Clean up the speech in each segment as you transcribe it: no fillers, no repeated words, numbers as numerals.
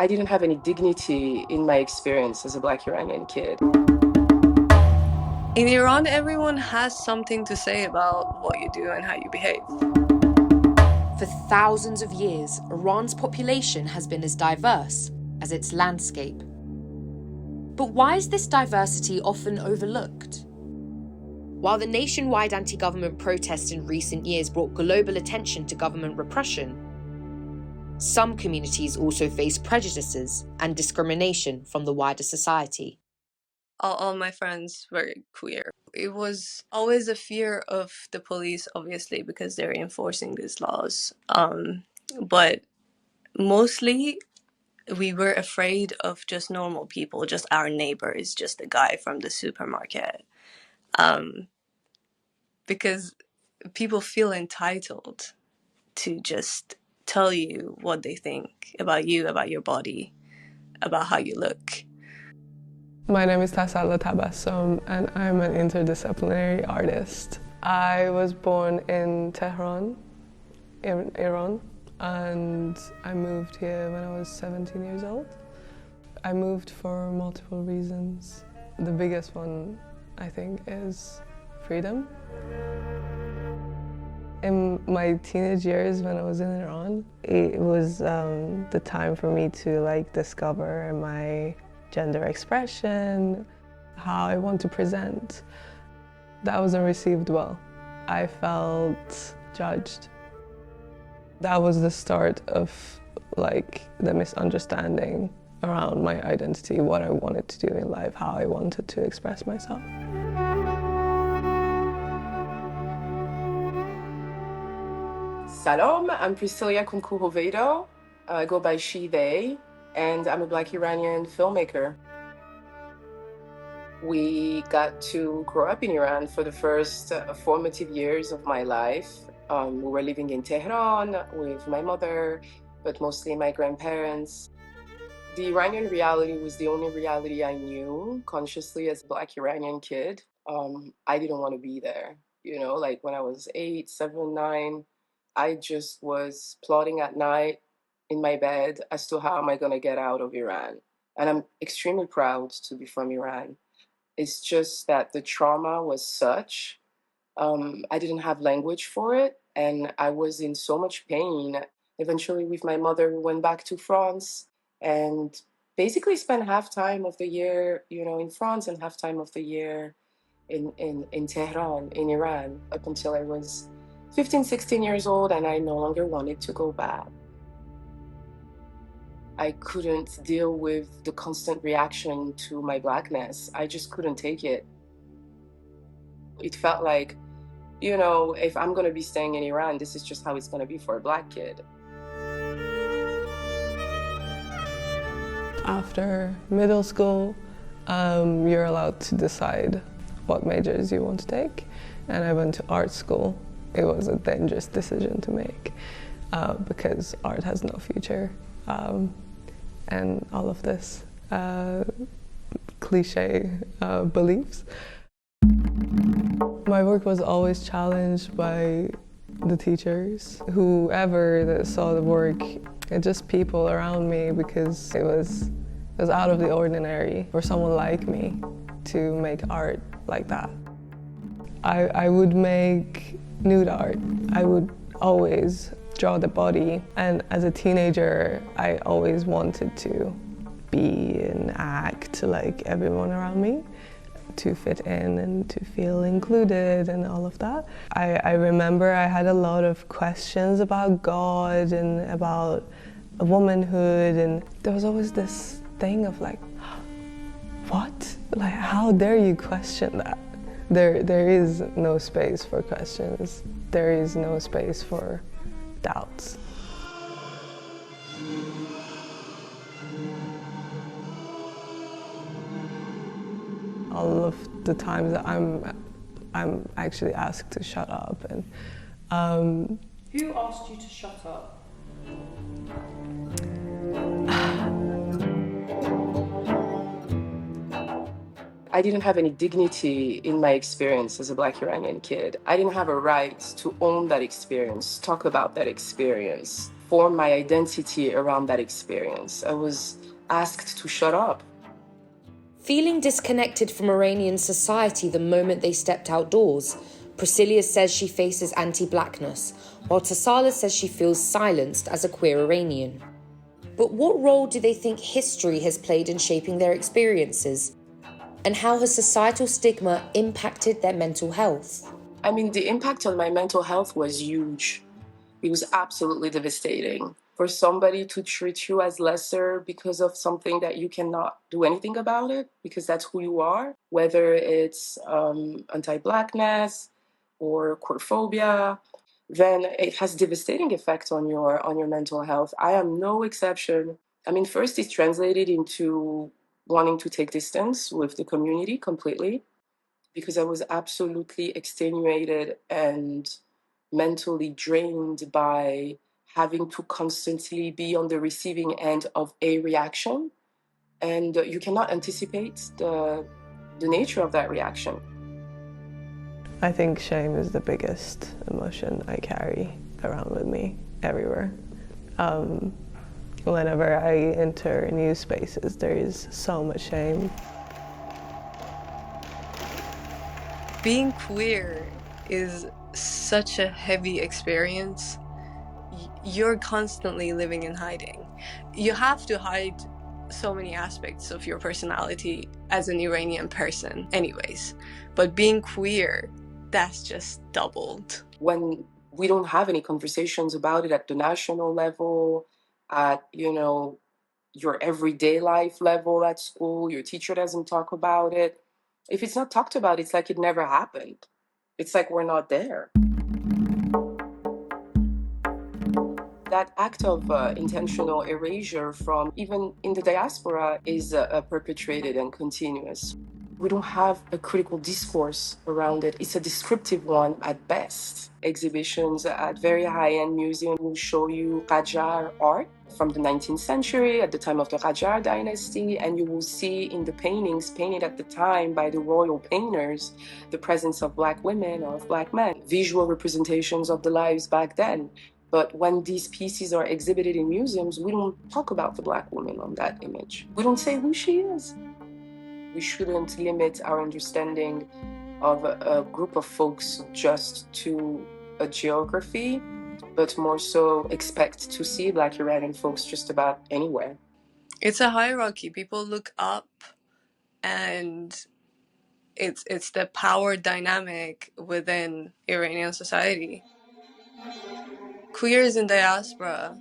I didn't have any dignity in my experience as a Black Iranian kid. In Iran, everyone has something to say about what you do and how you behave. For thousands of years, Iran's population has been as diverse as its landscape. But why is this diversity often overlooked? While the nationwide anti-government protests in recent years brought global attention to government repression, some communities also face prejudices and discrimination from the wider society. All my friends were queer. It was always a fear of the police, obviously, because they're enforcing these laws. But mostly we were afraid of just normal people, just our neighbors, just the guy from the supermarket. Because people feel entitled to just tell you what they think about you, about your body, about how you look. My name is Tasalla Tabassum and I'm an interdisciplinary artist. I was born in Tehran, in Iran, and I moved here when I was 17 years old. I moved for multiple reasons. The biggest one, I think, is freedom. In my teenage years when I was in Iran, it was the time for me to discover my gender expression, how I want to present. That wasn't received well. I felt judged. That was the start of the misunderstanding around my identity, what I wanted to do in life, how I wanted to express myself. Salam, I'm Priscilla Kunkuhovedo. I go by she, they, and I'm a Black Iranian filmmaker. We got to grow up in Iran for the first formative years of my life. We were living in Tehran with my mother, but mostly my grandparents. The Iranian reality was the only reality I knew consciously as a Black Iranian kid. I didn't want to be there. When I was 8, 7, 9, I just was plotting at night in my bed as to how am I going to get out of Iran. And I'm extremely proud to be from Iran. It's just that the trauma was such, I didn't have language for it, and I was in so much pain. Eventually, with my mother, we went back to France and basically spent half time of the year, in France and half time of the year in Tehran, in Iran, up until I was 15, 16 years old, and I no longer wanted to go back. I couldn't deal with the constant reaction to my Blackness. I just couldn't take it. It felt like, if I'm going to be staying in Iran, this is just how it's going to be for a Black kid. After middle school, you're allowed to decide what majors you want to take. And I went to art school. It was a dangerous decision to make because art has no future. And all of this cliche beliefs. My work was always challenged by the teachers, whoever that saw the work, and just people around me, because it was out of the ordinary for someone like me to make art like that. I would make nude art. I would always draw the body, and as a teenager I always wanted to be and act like everyone around me, to fit in and to feel included and all of that. I remember I had a lot of questions about God and about womanhood, and there was always this thing of what? How dare you question that? There is no space for questions. There is no space for doubts. All of the times that I'm actually asked to shut up, and who asked you to shut up? I didn't have any dignity in my experience as a Black Iranian kid. I didn't have a right to own that experience, talk about that experience, form my identity around that experience. I was asked to shut up. Feeling disconnected from Iranian society the moment they stepped outdoors, Priscilla says she faces anti-blackness, while Tasala says she feels silenced as a queer Iranian. But what role do they think history has played in shaping their experiences? And how has societal stigma impacted their mental health? I mean, the impact on my mental health was huge. It was absolutely devastating. For somebody to treat you as lesser because of something that you cannot do anything about it, because that's who you are, whether it's anti-blackness or queerphobia, then it has devastating effects on your mental health. I am no exception. I mean, first it's translated into wanting to take distance with the community completely, because I was absolutely extenuated and mentally drained by having to constantly be on the receiving end of a reaction. And you cannot anticipate the nature of that reaction. I think shame is the biggest emotion I carry around with me everywhere. Whenever I enter new spaces, there is so much shame. Being queer is such a heavy experience. You're constantly living in hiding. You have to hide so many aspects of your personality as an Iranian person anyways. But being queer, that's just doubled. When we don't have any conversations about it at the national level, at, your everyday life level at school, your teacher doesn't talk about it. If it's not talked about, it's like it never happened. It's like we're not there. That act of intentional erasure from even in the diaspora is perpetrated and continuous. We don't have a critical discourse around it. It's a descriptive one at best. Exhibitions at very high-end museums will show you Qajar art from the 19th century, at the time of the Qajar dynasty, and you will see in the paintings painted at the time by the royal painters the presence of Black women or of Black men, visual representations of the lives back then. But when these pieces are exhibited in museums, we don't talk about the Black woman on that image. We don't say who she is. We shouldn't limit our understanding of a group of folks just to a geography, but more so expect to see Black Iranian folks just about anywhere. It's a hierarchy. People look up, and it's the power dynamic within Iranian society. Queers in diaspora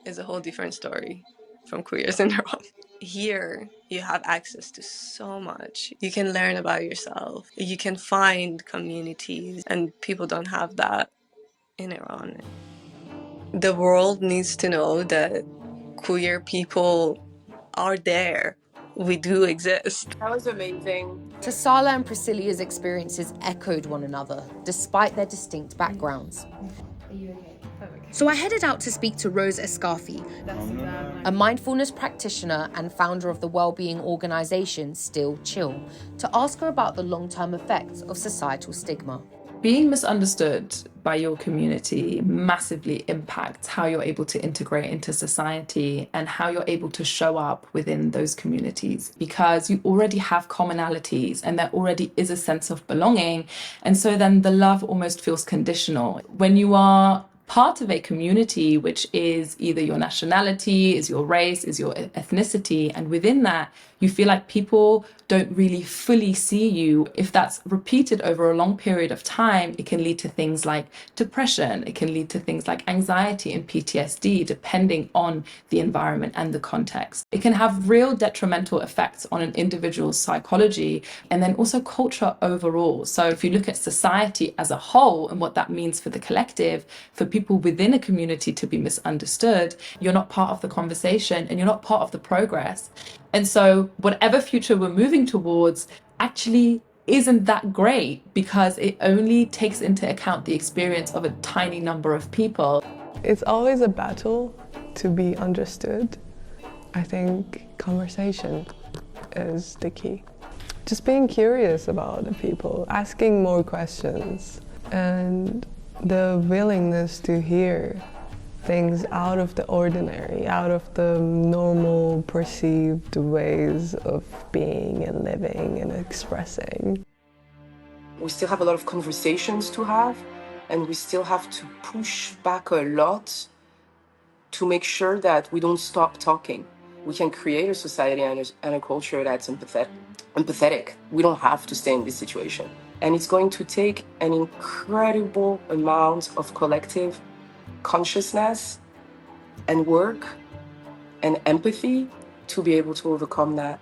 is a whole different story from queers in Iran. Here, you have access to so much. You can learn about yourself. You can find communities, and people don't have that in Iran. The world needs to know that queer people are there. We do exist. That was amazing. Tasala and Priscilla's experiences echoed one another, despite their distinct backgrounds. So I headed out to speak to Rose Escafi, a mindfulness practitioner and founder of the wellbeing organisation Still Chill, to ask her about the long-term effects of societal stigma. Being misunderstood by your community massively impacts how you're able to integrate into society and how you're able to show up within those communities, because you already have commonalities and there already is a sense of belonging. And so then the love almost feels conditional. When you are part of a community, which is either your nationality, is your race, is your ethnicity, and within that, you feel like people don't really fully see you. If that's repeated over a long period of time, it can lead to things like depression. It can lead to things like anxiety and PTSD, depending on the environment and the context. It can have real detrimental effects on an individual's psychology and then also culture overall. So if you look at society as a whole and what that means for the collective, for people within a community to be misunderstood, you're not part of the conversation and you're not part of the progress. And so whatever future we're moving towards actually isn't that great, because it only takes into account the experience of a tiny number of people. It's always a battle to be understood. I think conversation is the key. Just being curious about other people, asking more questions, and the willingness to hear things out of the ordinary, out of the normal perceived ways of being and living and expressing. We still have a lot of conversations to have, and we still have to push back a lot to make sure that we don't stop talking. We can create a society and a culture that's empathetic. We don't have to stay in this situation. And it's going to take an incredible amount of collective consciousness and work and empathy to be able to overcome that.